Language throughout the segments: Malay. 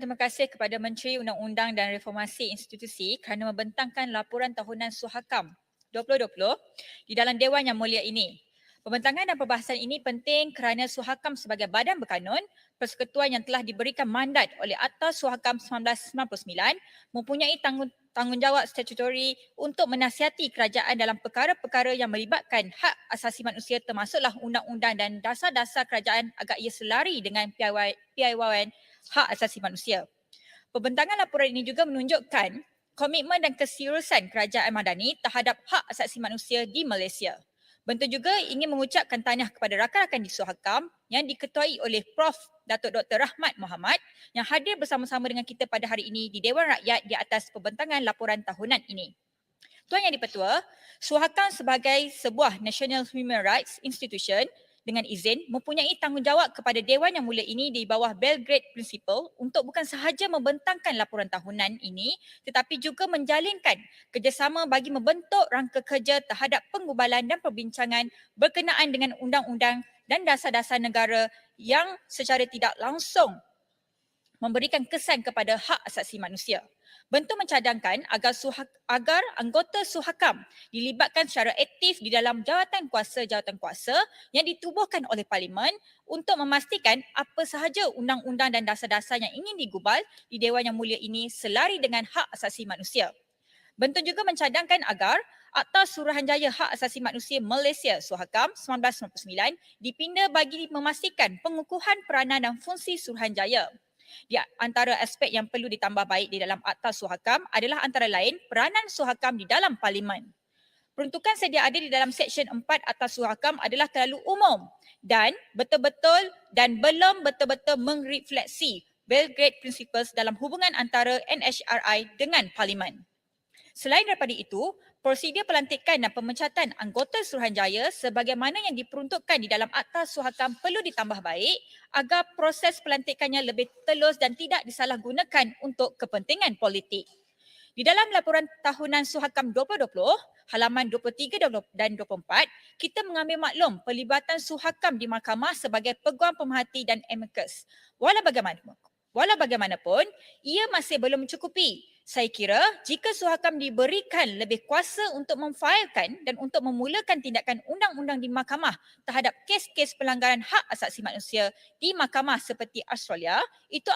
Terima kasih kepada Menteri Undang-Undang dan Reformasi Institusi kerana membentangkan laporan tahunan Suhakam 2020 di dalam Dewan Yang Mulia ini. Pembentangan dan perbahasan ini penting kerana Suhakam sebagai badan berkanun, persekutuan yang telah diberikan mandat oleh Akta Suhakam 1999 mempunyai tanggungjawab statutori untuk menasihati kerajaan dalam perkara-perkara yang melibatkan hak asasi manusia termasuklah undang-undang dan dasar-dasar kerajaan agar ia selari dengan piawaian hak asasi manusia. Pembentangan laporan ini juga menunjukkan komitmen dan keseriusan kerajaan Madani terhadap hak asasi manusia di Malaysia. Bentuk juga ingin mengucapkan tahniah kepada rakan-rakan di Suhakam yang diketuai oleh Prof. Datuk Dr. Rahmat Mohamad yang hadir bersama-sama dengan kita pada hari ini di Dewan Rakyat di atas pembentangan laporan tahunan ini. Tuan Yang di-Pertua, Suhakam sebagai sebuah National Human Rights Institution dengan izin mempunyai tanggungjawab kepada Dewan Yang Mulia ini di bawah Belgrade Principle untuk bukan sahaja membentangkan laporan tahunan ini tetapi juga menjalinkan kerjasama bagi membentuk rangka kerja terhadap penggubalan dan perbincangan berkenaan dengan undang-undang dan dasar-dasar negara yang secara tidak langsung memberikan kesan kepada hak asasi manusia. Bentuk mencadangkan agar anggota Suhakam dilibatkan secara aktif di dalam jawatan kuasa yang ditubuhkan oleh Parlimen untuk memastikan apa sahaja undang-undang dan dasar-dasar yang ingin digubal di Dewan Yang Mulia ini selari dengan hak asasi manusia. Bentuk juga mencadangkan agar Akta Suruhanjaya Hak Asasi Manusia Malaysia Suhakam 1999 dipinda bagi memastikan pengukuhan peranan dan fungsi Suruhanjaya. Di antara aspek yang perlu ditambah baik di dalam Akta Suhakam adalah antara lain peranan Suhakam di dalam Parlimen. Peruntukan sedia ada di dalam Seksyen 4 Akta Suhakam adalah terlalu umum dan belum betul-betul merefleksi Belgrade Principles dalam hubungan antara NHRI dengan Parlimen. Selain daripada itu, prosedur pelantikan dan pemecatan anggota Suruhanjaya sebagaimana yang diperuntukkan di dalam Akta Suhakam perlu ditambah baik agar proses pelantikannya lebih telus dan tidak disalahgunakan untuk kepentingan politik. Di dalam laporan tahunan Suhakam 2020, halaman 23 dan 24, kita mengambil maklum pelibatan Suhakam di mahkamah sebagai peguam pemerhati dan amicus. Walau bagaimanapun, ia masih belum mencukupi. Saya kira jika Suhakam diberikan lebih kuasa untuk memfailkan dan untuk memulakan tindakan undang-undang di mahkamah terhadap kes-kes pelanggaran hak asasi manusia di mahkamah seperti Australia, itu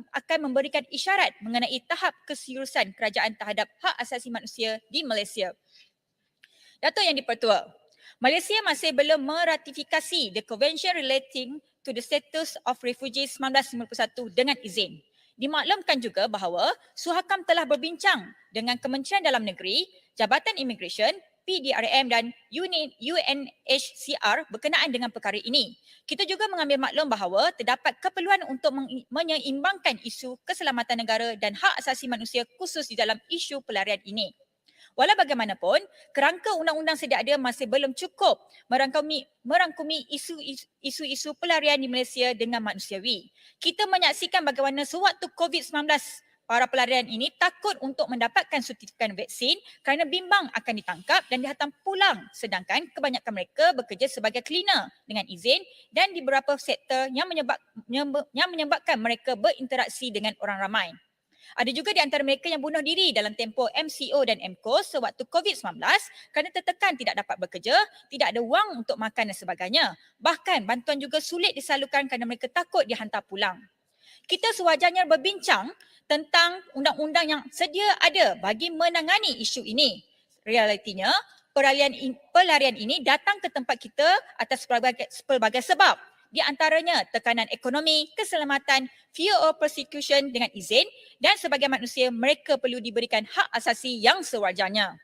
akan memberikan isyarat mengenai tahap keseriusan kerajaan terhadap hak asasi manusia di Malaysia. Datuk Yang di-Pertua, Malaysia masih belum meratifikasi The Convention Relating to the Status of Refugees 1951 dengan izin. Dimaklumkan juga bahawa Suhakam telah berbincang dengan Kementerian Dalam Negeri, Jabatan Immigration, PDRM dan UNHCR berkenaan dengan perkara ini. Kita juga mengambil maklum bahawa terdapat keperluan untuk menyeimbangkan isu keselamatan negara dan hak asasi manusia khusus di dalam isu pelarian ini. Walau bagaimanapun, kerangka undang-undang sedia ada masih belum cukup merangkumi isu-isu pelarian di Malaysia dengan manusiawi. Kita menyaksikan bagaimana sewaktu COVID-19, para pelarian ini takut untuk mendapatkan sertifikat vaksin kerana bimbang akan ditangkap dan dihantar pulang, sedangkan kebanyakan mereka bekerja sebagai cleaner dengan izin dan di beberapa sektor yang menyebabkan mereka berinteraksi dengan orang ramai. Ada juga di antara mereka yang bunuh diri dalam tempoh MCO dan MCOS sewaktu COVID-19 kerana tertekan tidak dapat bekerja, tidak ada wang untuk makan dan sebagainya. Bahkan bantuan juga sulit disalurkan kerana mereka takut dihantar pulang. Kita sewajarnya berbincang tentang undang-undang yang sedia ada bagi menangani isu ini. Realitinya, pelarian ini datang ke tempat kita atas pelbagai sebab. Di antaranya tekanan ekonomi, keselamatan, fear of persecution dengan izin dan sebagai manusia mereka perlu diberikan hak asasi yang sewajarnya.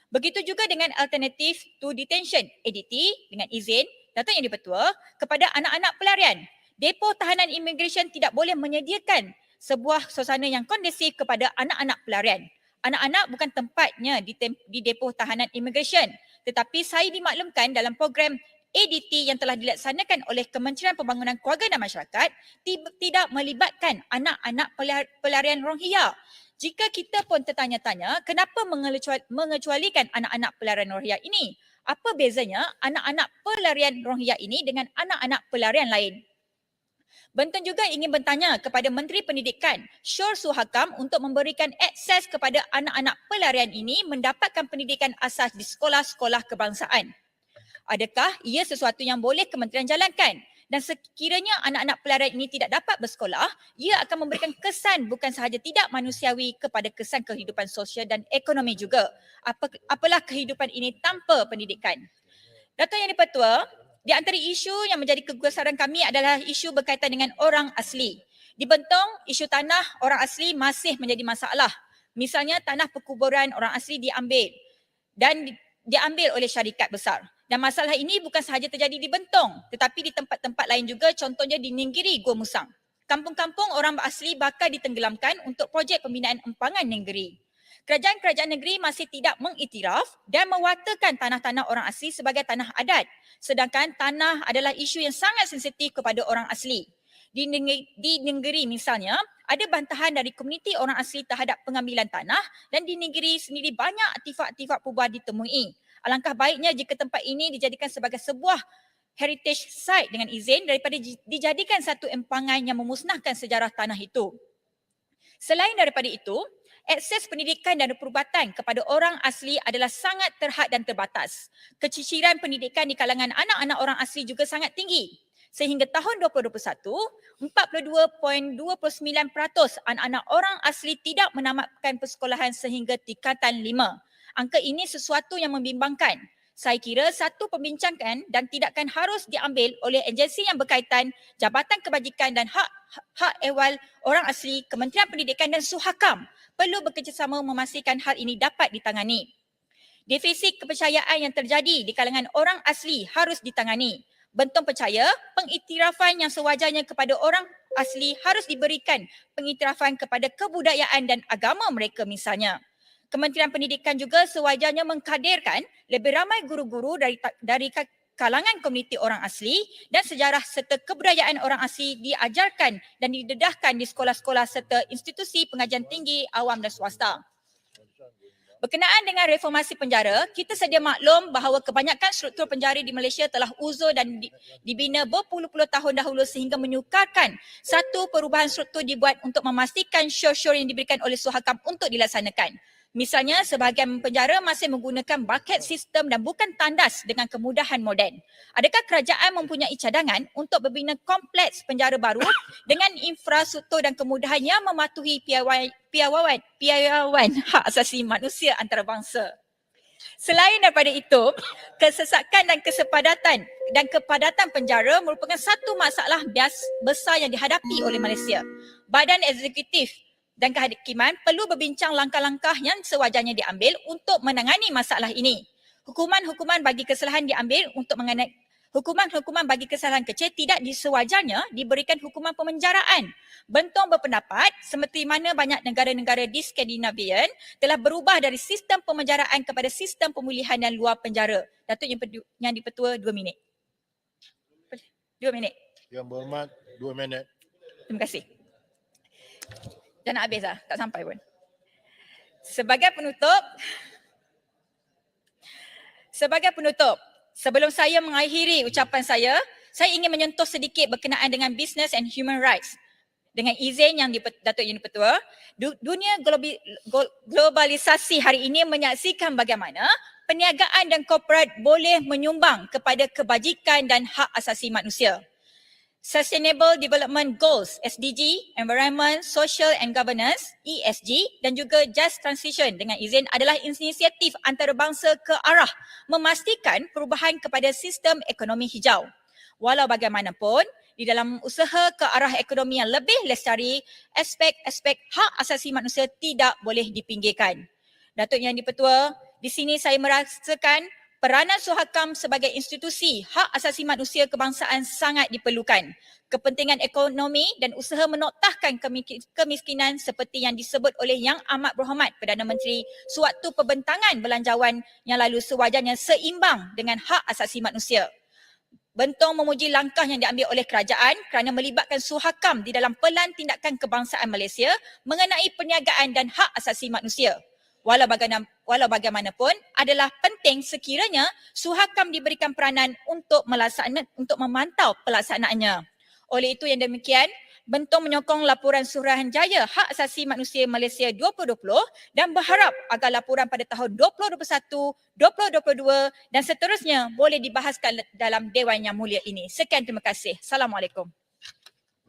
Begitu juga dengan Alternative to Detention, ADT, dengan izin, Datuk Yang di-Pertua, kepada anak-anak pelarian. Depo tahanan imigresen tidak boleh menyediakan sebuah suasana yang kondusif kepada anak-anak pelarian. Anak-anak bukan tempatnya di depo tahanan imigresen, tetapi saya dimaklumkan dalam program ADT yang telah dilaksanakan oleh Kementerian Pembangunan Keluarga dan Masyarakat tidak melibatkan anak-anak pelarian Rohingya. Jika kita pun tertanya-tanya, kenapa mengecualikan anak-anak pelarian Rohingya ini? Apa bezanya anak-anak pelarian Rohingya ini dengan anak-anak pelarian lain? Bentong juga ingin bertanya kepada Menteri Pendidikan Syur Suhakam untuk memberikan akses kepada anak-anak pelarian ini mendapatkan pendidikan asas di sekolah-sekolah kebangsaan. Adakah ia sesuatu yang boleh kementerian jalankan? Dan sekiranya anak-anak pelarian ini tidak dapat bersekolah, ia akan memberikan kesan bukan sahaja tidak manusiawi kepada kesan kehidupan sosial dan ekonomi juga. Apalah kehidupan ini tanpa pendidikan? Dato' Yang di-Pertua, di antara isu yang menjadi kegusaran kami adalah isu berkaitan dengan orang asli. Di Bentong, isu tanah orang asli masih menjadi masalah. Misalnya tanah perkuburan orang asli diambil oleh syarikat besar. Dan masalah ini bukan sahaja terjadi di Bentong, tetapi di tempat-tempat lain juga, contohnya di Ninggiri, Gua Musang. Kampung-kampung orang asli bakal ditenggelamkan untuk projek pembinaan empangan Ninggiri. Kerajaan-kerajaan negeri masih tidak mengiktiraf dan mewaterkan tanah-tanah orang asli sebagai tanah adat. Sedangkan tanah adalah isu yang sangat sensitif kepada orang asli. Di Ninggiri misalnya, ada bantahan dari komuniti orang asli terhadap pengambilan tanah dan di Ninggiri sendiri banyak artifak-artifak purba ditemui. Alangkah baiknya jika tempat ini dijadikan sebagai sebuah heritage site dengan izin daripada dijadikan satu empangan yang memusnahkan sejarah tanah itu. Selain daripada itu, akses pendidikan dan perubatan kepada orang asli adalah sangat terhad dan terbatas. Keciciran pendidikan di kalangan anak-anak orang asli juga sangat tinggi. Sehingga tahun 2021, 42.29% anak-anak orang asli tidak menamatkan persekolahan sehingga tingkatan 5. Angka ini sesuatu yang membimbangkan. Saya kira satu pembincangan dan tindakan harus diambil oleh agensi yang berkaitan, Jabatan Kebajikan dan Hak Ehwal Orang Asli, Kementerian Pendidikan dan Suhakam perlu bekerjasama memastikan hal ini dapat ditangani. Defisit kepercayaan yang terjadi di kalangan orang asli harus ditangani. Bentong percaya pengiktirafan yang sewajarnya kepada orang asli harus diberikan pengiktirafan kepada kebudayaan dan agama mereka misalnya. Kementerian Pendidikan juga sewajarnya mengkadirkan lebih ramai guru-guru dari kalangan komuniti orang asli dan sejarah serta kebudayaan orang asli diajarkan dan didedahkan di sekolah-sekolah serta institusi pengajian tinggi awam dan swasta. Berkenaan dengan reformasi penjara, kita sedia maklum bahawa kebanyakan struktur penjara di Malaysia telah uzur dan dibina berpuluh-puluh tahun dahulu sehingga menyukarkan satu perubahan struktur dibuat untuk memastikan syur-syur yang diberikan oleh Suhakam untuk dilaksanakan. Misalnya, sebahagian penjara masih menggunakan bucket sistem dan bukan tandas dengan kemudahan moden. Adakah kerajaan mempunyai cadangan untuk membina kompleks penjara baru dengan infrastruktur dan kemudahan yang mematuhi piawaian hak asasi manusia antarabangsa? Selain daripada itu, kesesakan dan kepadatan penjara merupakan satu masalah besar yang dihadapi oleh Malaysia. Badan Eksekutif dan Kehakiman perlu berbincang langkah-langkah yang sewajarnya diambil untuk menangani masalah ini. Hukuman-hukuman bagi kesalahan diambil untuk mengenai hukuman-hukuman bagi kesalahan kecil tidak sewajarnya diberikan hukuman pemenjaraan. Bentong berpendapat seperti mana banyak negara-negara di Skandinavian telah berubah dari sistem pemenjaraan kepada sistem pemulihan dan luar penjara. Datuk Yang di-Pertua 2 minit. 2 minit. Yang berhormat 2 minit. Terima kasih. Dah nak habis dah, tak sampai pun. Sebagai penutup, sebelum saya mengakhiri ucapan saya ingin menyentuh sedikit berkenaan dengan business and human rights. Dengan izin yang Datuk Yang di-Pertua, dunia globalisasi hari ini menyaksikan bagaimana perniagaan dan korporat boleh menyumbang kepada kebajikan dan hak asasi manusia. Sustainable Development Goals SDG, Environment, Social and Governance ESG dan juga Just Transition dengan izin adalah inisiatif antarabangsa ke arah memastikan perubahan kepada sistem ekonomi hijau. Walau bagaimanapun, di dalam usaha ke arah ekonomi yang lebih lestari, aspek-aspek hak asasi manusia tidak boleh dipinggirkan. Datuk Yang di-Pertua, di sini saya merasakan peranan Suhakam sebagai institusi hak asasi manusia kebangsaan sangat diperlukan. Kepentingan ekonomi dan usaha menoktahkan kemiskinan seperti yang disebut oleh Yang Amat Berhormat Perdana Menteri sewaktu pembentangan belanjawan yang lalu sewajarnya seimbang dengan hak asasi manusia. Bentong memuji langkah yang diambil oleh kerajaan kerana melibatkan Suhakam di dalam pelan tindakan kebangsaan Malaysia mengenai perniagaan dan hak asasi manusia. Walau bagaimanapun adalah penting sekiranya Suhakam diberikan peranan untuk memantau pelaksanaannya. Oleh itu yang demikian, Bentong menyokong laporan Suruhanjaya Hak Asasi Manusia Malaysia 2020 dan berharap agar laporan pada tahun 2021, 2022 dan seterusnya boleh dibahaskan dalam Dewan Yang Mulia ini. Sekian, terima kasih. Assalamualaikum.